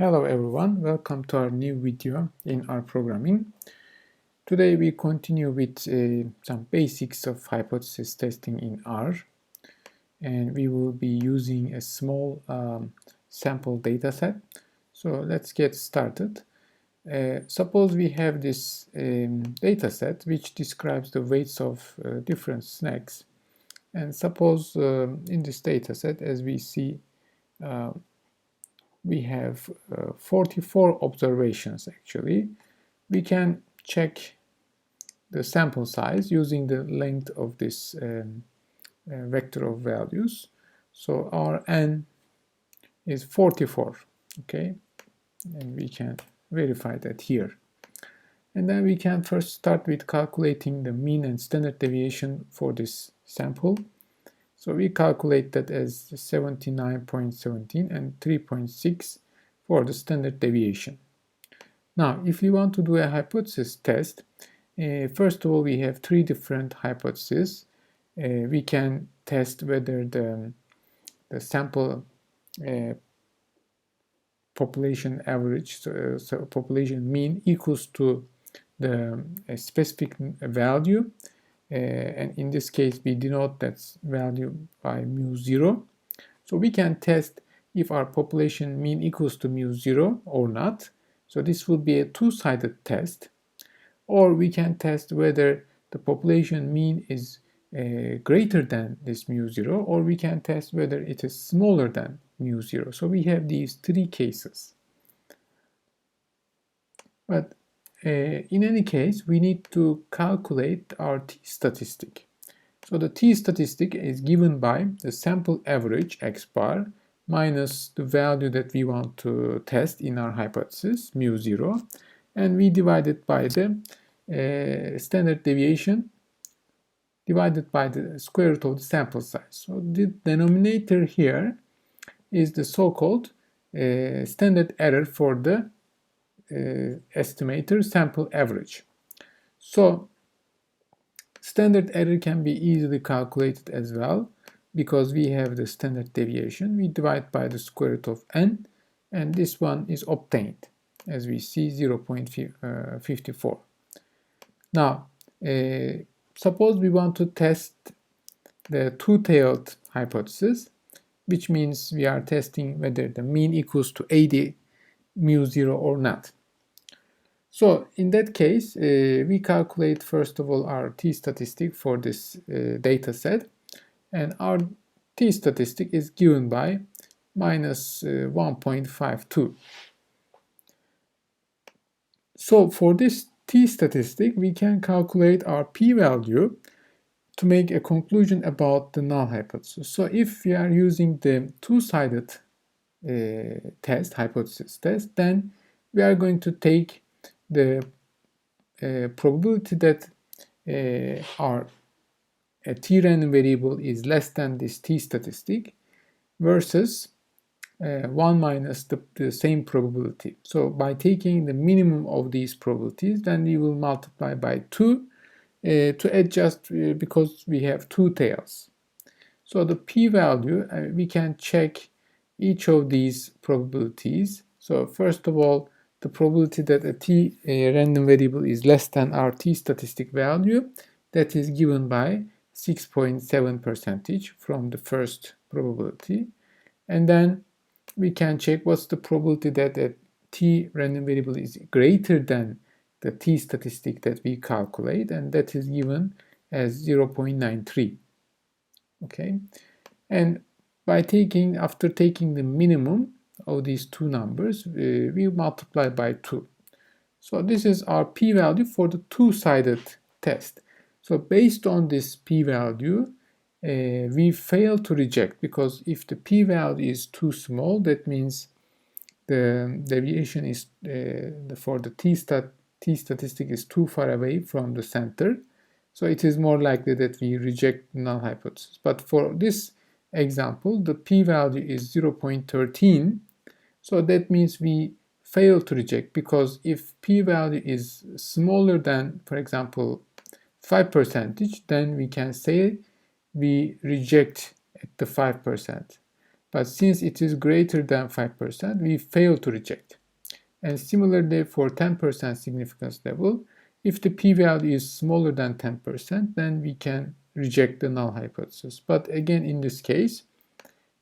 Hello everyone, welcome to our new video in R programming. Today we continue with some basics of hypothesis testing in R, and we will be using a small sample data set. So let's get started. Suppose we have this data set which describes the weights of different snacks, and suppose in this data set, as we see, we have 44 observations actually. We can check the sample size using the length of this vector of values. So our n is 44, okay? And we can verify that here. And then we can first start with calculating the mean and standard deviation for this sample. So we calculate that as 79.17 and 3.6 for the standard deviation. Now, if you want to do a hypothesis test, first of all, we have three different hypotheses. We can test whether the sample population average, so population mean equals to the specific value. And in this case, we denote that value by mu0. So we can test if our population mean equals to mu0 or not. So this will be a two-sided test. Or we can test whether the population mean is greater than this mu0, or we can test whether it is smaller than mu0. So we have these three cases. But in any case, we need to calculate our t-statistic. So the t-statistic is given by the sample average x bar minus the value that we want to test in our hypothesis, mu0, and we divide it by the standard deviation divided by the square root of the sample size. So the denominator here is the so-called standard error for the estimator sample average. So standard error can be easily calculated as well because we have the standard deviation. We divide by the square root of n, and this one is obtained, as we see 0.54. Now, suppose we want to test the two-tailed hypothesis, which means we are testing whether the mean equals to 80 mu0 or not. So in that case, we calculate first of all our t-statistic for this data set, and our t-statistic is given by minus 1.52. So for this t-statistic, we can calculate our p-value to make a conclusion about the null hypothesis. So if we are using the two-sided hypothesis test, then we are going to take the probability that our t-random variable is less than this t-statistic versus 1 minus the same probability. So by taking the minimum of these probabilities, then we will multiply by 2 to adjust because we have two tails. So the p-value, we can check each of these probabilities. So first of all, the probability that a t-random variable is less than our t-statistic value, that is given by 6.7% from the first probability. And then we can check what's the probability that a t-random variable is greater than the t-statistic that we calculate, and that is given as 0.93. Okay, and by after taking the minimum of these two numbers, we multiply by 2. So this is our p-value for the two-sided test. So based on this p-value, we fail to reject, because if the p-value is too small, that means the deviation is for the t-statistic is too far away from the center. So it is more likely that we reject null hypothesis. But for this example, the p-value is 0.13. So that means we fail to reject, because if p-value is smaller than, for example, 5%, then we can say we reject at the 5%. But since it is greater than 5%, we fail to reject. And similarly for 10% significance level, if the p-value is smaller than 10%, then we can reject the null hypothesis. But again, in this case,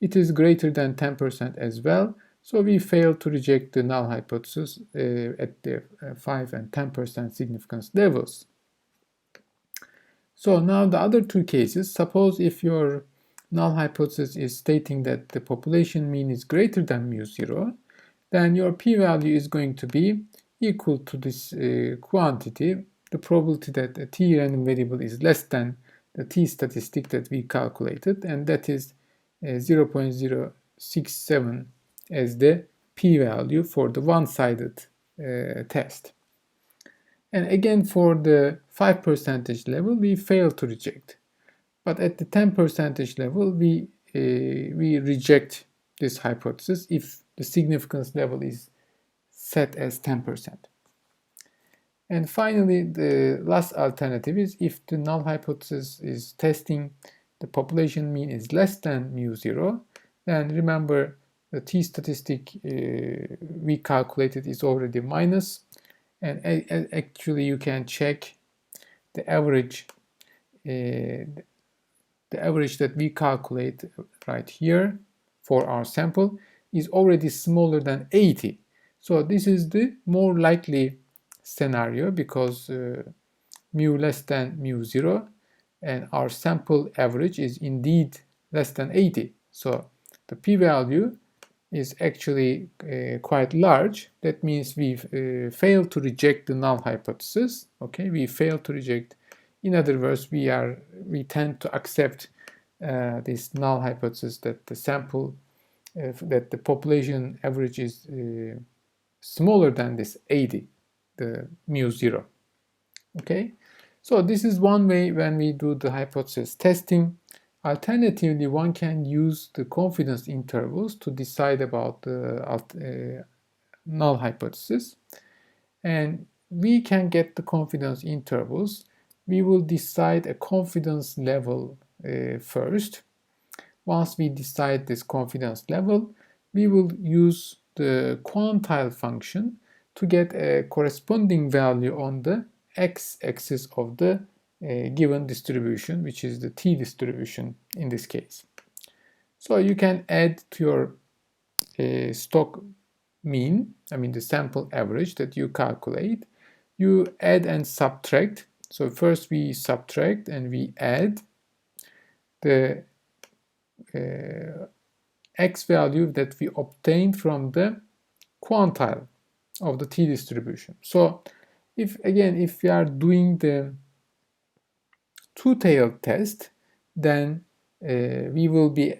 it is greater than 10% as well, so we fail to reject the null hypothesis at the 5 and 10% significance levels. So now the other two cases, suppose if your null hypothesis is stating that the population mean is greater than mu0, then your p-value is going to be equal to this quantity, the probability that a t-random variable is less than the t-statistic that we calculated, and that is 0.067 as the p-value for the one-sided test. And again, for the 5% level, we fail to reject. But at the 10% level, we reject this hypothesis if the significance level is set as 10%. And finally, the last alternative is if the null hypothesis is testing the population mean is less than mu0, then remember the t-statistic we calculated is already minus, and actually you can check the average that we calculate right here for our sample is already smaller than 80. So this is the more likely scenario because mu less than mu0 and our sample average is indeed less than 80. So the p-value is actually quite large. That means we fail to reject the null hypothesis. Okay, we fail to reject. In other words, we tend to accept this null hypothesis that the sample that the population average is smaller than this 80, the mu0. Okay, so this is one way when we do the hypothesis testing. Alternatively, one can use the confidence intervals to decide about the null hypothesis, and we can get the confidence intervals. We will decide a confidence level first. Once we decide this confidence level, we will use the quantile function to get a corresponding value on the x-axis of the given distribution, which is the t-distribution in this case. So you can add to your stock mean, I mean the sample average that you calculate, you add and subtract. So first we subtract and we add the x value that we obtained from the quantile of the t-distribution. So if we are doing the two-tailed test, then we will be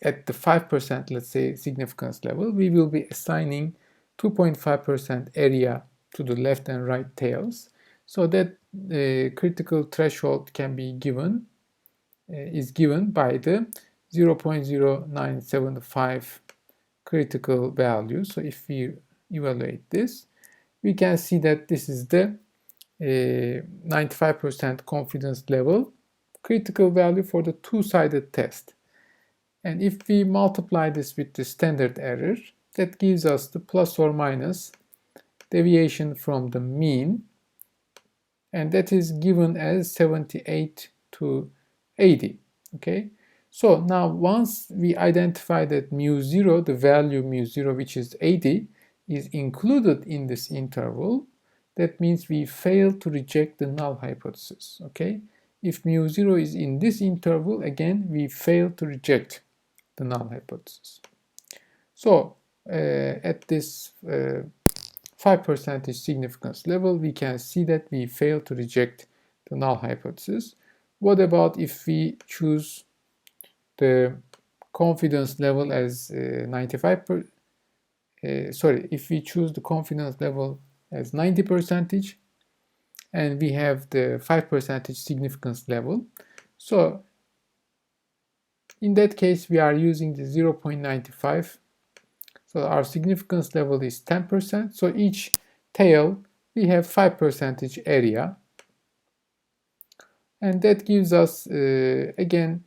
at the 5%, let's say, significance level, we will be assigning 2.5% area to the left and right tails, so that the critical threshold can be given, is given by the 0.0975 critical value. So if we evaluate this, we can see that this is the 95% confidence level critical value for the two-sided test. And if we multiply this with the standard error, that gives us the plus or minus deviation from the mean, and that is given as 78 to 80. Okay, so now once we identify that mu0, the value mu0, which is 80, is included in this interval, that means we fail to reject the null hypothesis. Okay, if mu0 is in this interval, again we fail to reject the null hypothesis. So at this 5% significance level, we can see that we fail to reject the null hypothesis. What about if we choose the confidence level as 95%? If we choose the confidence level as 90% and we have the 5% significance level. So in that case, we are using the 0.95. So our significance level is 10%. So each tail, we have 5% area. And that gives us, again,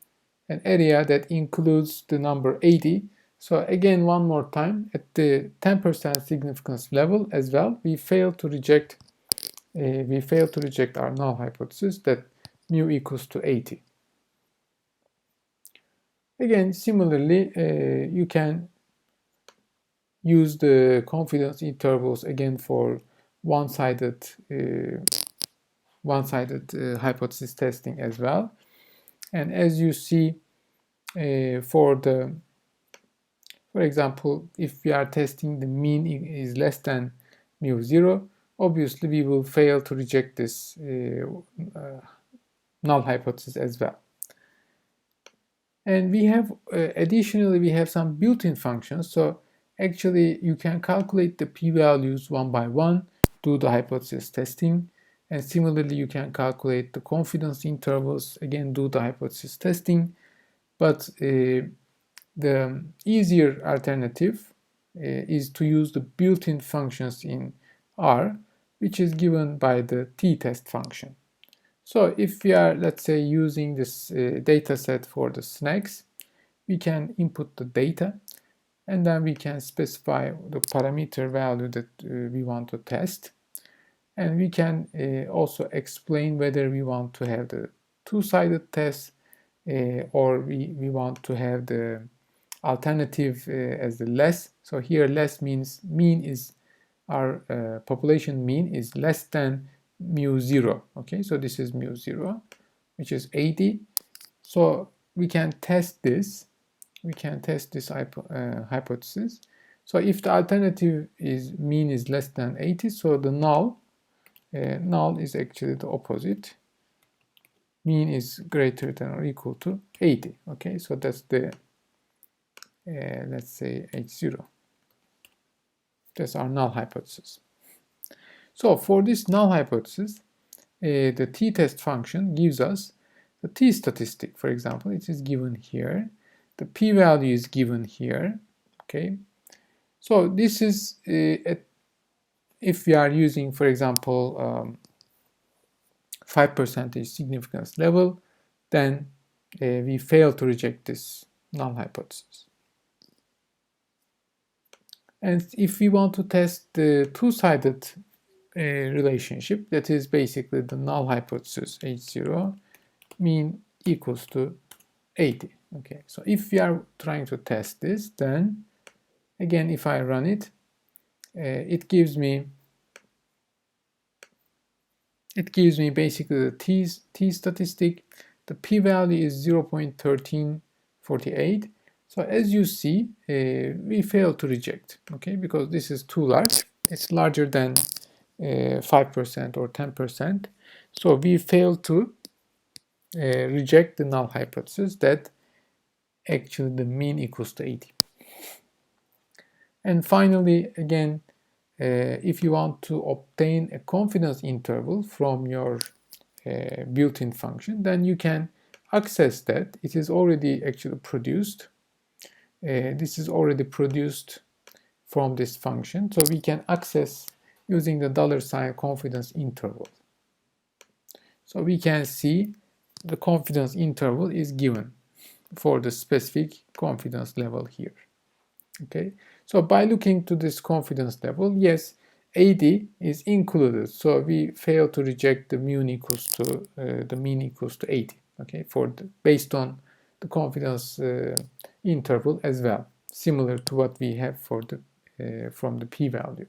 an area that includes the number 80. So again, one more time, at the 10% significance level as well, we fail to reject our null hypothesis that mu equals to 80. Again, similarly, you can use the confidence intervals again for one-sided hypothesis testing as well. And as you see, for example, if we are testing the mean is less than mu 0, obviously we will fail to reject this null hypothesis as well. And we have additionally we have some built-in functions. So actually you can calculate the p-values one by one, do the hypothesis testing, and similarly you can calculate the confidence intervals, again do the hypothesis testing. But the easier alternative is to use the built-in functions in R, which is given by the t-test function. So if we are, let's say, using this data set for the snacks, we can input the data and then we can specify the parameter value that we want to test. And we can also explain whether we want to have the two-sided test or we want to have the alternative as the less. So here less means mean is our population mean is less than mu 0. Okay, so this is mu 0, which is 80. So we can test this. We can test this hypothesis. So if the alternative is mean is less than 80, so the null is actually the opposite. Mean is greater than or equal to 80. Okay, so that's the let's say H0. That's our null hypothesis. So for this null hypothesis, the t-test function gives us the t-statistic. For example, it is given here. The p-value is given here. Okay. So this is if we are using, for example, 5% significance level, then we fail to reject this null hypothesis. And if we want to test the two-sided relationship, that is basically the null hypothesis H0 mean equals to 80. Okay, so if we are trying to test this, then again, if I run it, it gives me basically the t statistic. The p-value is 0.1348. So as you see, we fail to reject, okay, because this is too large. It's larger than 5% or 10%. So we fail to reject the null hypothesis that actually the mean equals to 80. And finally, again, if you want to obtain a confidence interval from your built-in function, then you can access that. It is already actually produced. This is already produced from this function. So we can access using the $sign confidence interval. So we can see the confidence interval is given for the specific confidence level here. Okay, so by looking to this confidence level, yes, 80 is included. So we fail to reject the mean equals to 80. Okay, based on the confidence interval as well, similar to what we have for the from the p-value.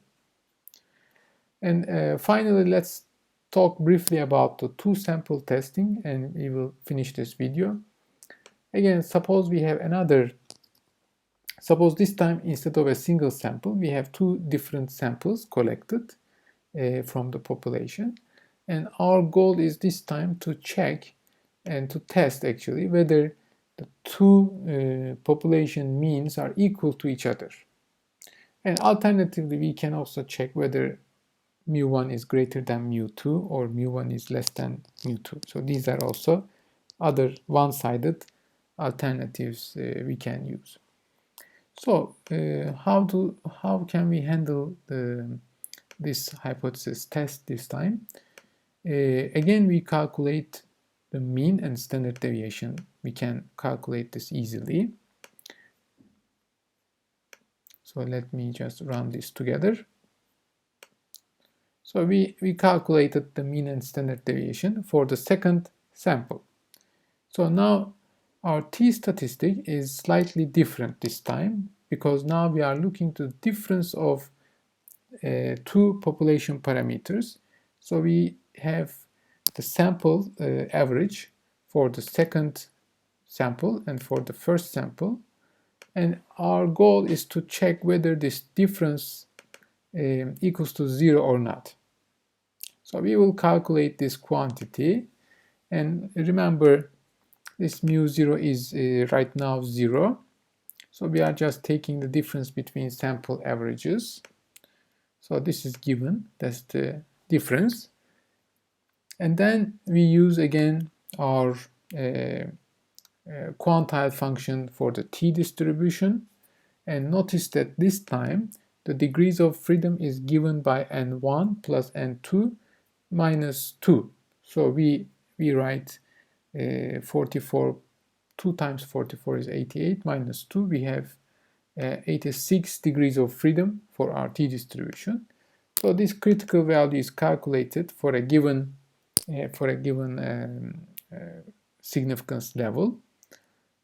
And finally, let's talk briefly about the two-sample testing, and we will finish this video. Again, suppose this time instead of a single sample, we have two different samples collected from the population, and our goal is this time to check and to test actually whether the two population means are equal to each other. And alternatively, we can also check whether mu1 is greater than mu2 or mu1 is less than mu2. So these are also other one-sided alternatives we can use. So how can we handle this hypothesis test this time? Again, we calculate the mean and standard deviation. We can calculate this easily. So let me just run this together. So we calculated the mean and standard deviation for the second sample. So now our t-statistic is slightly different this time, because now we are looking to the difference of two population parameters. So we have the sample average for the second sample and for the first sample, and our goal is to check whether this difference equals to 0 or not. So we will calculate this quantity, and remember this mu0 is right now 0. So we are just taking the difference between sample averages. So this is given, that's the difference. And then we use again our quantile function for the t-distribution. And notice that this time the degrees of freedom is given by n1 plus n2 minus 2. So we write 44, 2 times 44 is 88, minus 2, we have 86 degrees of freedom for our t-distribution. So this critical value is calculated for a given significance level.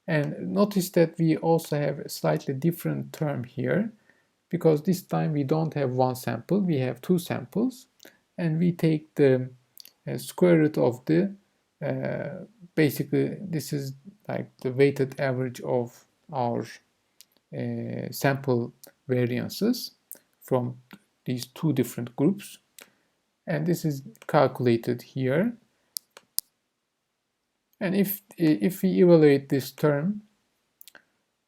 And notice that we also have a slightly different term here, because this time we don't have one sample, we have two samples, and we take the square root of the basically this is like the weighted average of our sample variances from these two different groups, and this is calculated here. And if we evaluate this term,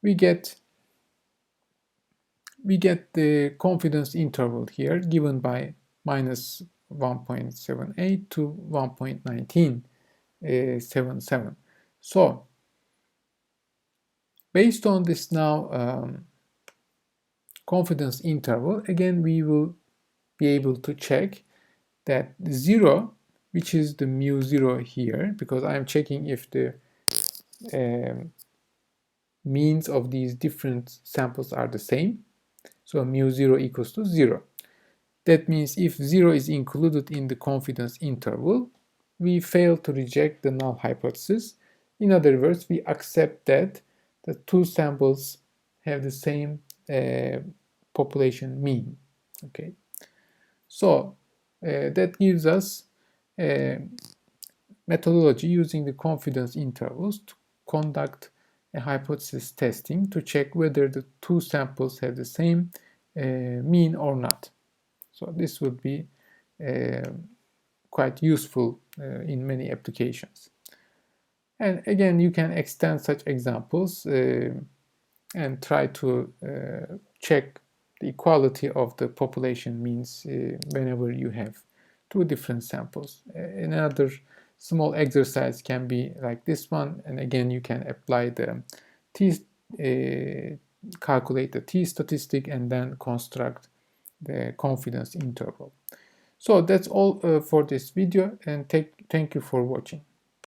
we get the confidence interval here given by minus 1.78 to 1.1977. So based on this now confidence interval, again we will be able to check that 0, which is the mu0 here, because I am checking if the means of these different samples are the same. So mu0 equals to 0. That means if 0 is included in the confidence interval, we fail to reject the null hypothesis. In other words, we accept that the two samples have the same population mean. Okay, so that gives us a methodology using the confidence intervals to conduct a hypothesis testing to check whether the two samples have the same mean or not. So this would be quite useful in many applications. And again, you can extend such examples and try to check the equality of the population means whenever you have two different samples. Another small exercise can be like this one, and again you can apply the calculate the t-statistic and then construct the confidence interval. So that's all for this video, and thank you for watching.